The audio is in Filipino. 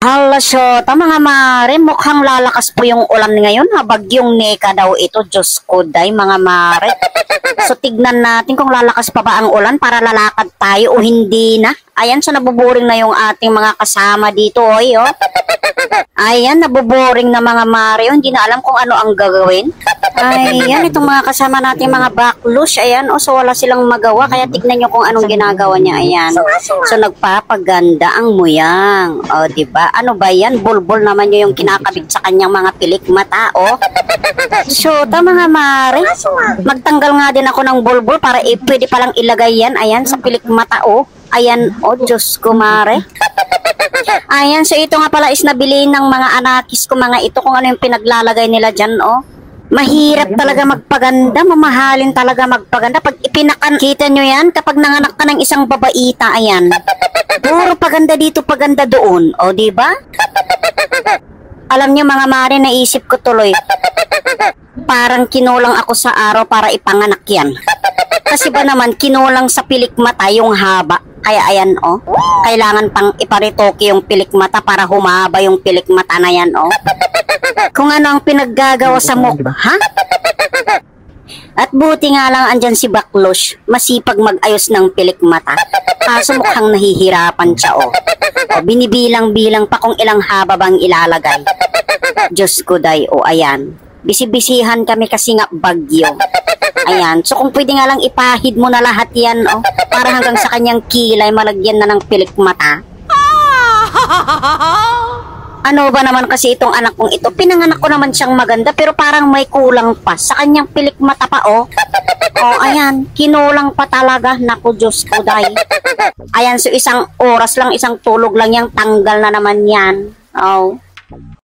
Hala, syota mga mare, mukhang lalakas po yung ulan ngayon ha. Bagyong Neka daw ito, Diyos ko day mga mare. So tignan natin kung lalakas pa ba ang ulan para lalakad tayo o hindi na. Ayan, so nabuboring na yung ating mga kasama dito, oy, oh. Ayan, nabuboring na mga mare, oh. Hindi na alam kung ano ang gagawin. Ayan, itong mga kasama natin mga backlush, ayan, oh, so wala silang magawa, kaya tignan nyo kung anong ginagawa niya, ayan. So nagpapaganda ang muyang, oh, diba? Ano ba yan? Bulbul naman nyo yung kinakabit sa kanyang mga pilik mata, oh. So, mga mare, magtanggal nga din ako ng bulbul para pwede palang ilagay yan, ayan, sa pilik mata, oh. Ayan, oh, Diyos ko, mare. Ayan, so ito nga pala is nabili ng mga anakis ko, mga ito, kung ano yung pinaglalagay nila dyan, oh. Mahirap talaga magpaganda, mamahalin talaga magpaganda. Pag ipinakan, kita nyo yan, kapag nanganak ka ng isang babaita, ayan. Puro paganda dito, paganda doon, o, diba? Alam nyo mga mare, naisip ko tuloy, parang kinulang ako sa araw para ipanganak yan. Kasi ba naman, kinulang sa pilik mata yung haba. Kaya ayan, oh. Kailangan pang iparitoke yung pilik mata para humaba yung pilik mata na yan, oh. Kung ano ang pinaggagawa sa mukha, ha? At buti nga lang andyan si Baklush, masipag mag-ayos ng pilik mata. Kaso mukhang nahihirapan siya, oh. O, binibilang-bilang pa kung ilang haba bang ilalagay. Diyos ko day, oh, ayan. Bisibisihan kami kasi nga bagyo. Ayan, so kung pwede nga lang ipahid mo na lahat yan, oh, para hanggang sa kanyang kilay malagyan na ng pilik mata. Ano ba naman kasi itong anak kong ito? Pinanganak ko naman siyang maganda pero parang may kulang pa sa kanyang pilik mata pa, oh. Oh, ayan, kinulang pa talaga. Naku, Diyos ko day. Ayan, so isang oras lang, isang tulog lang yang tanggal na naman yan. Oh.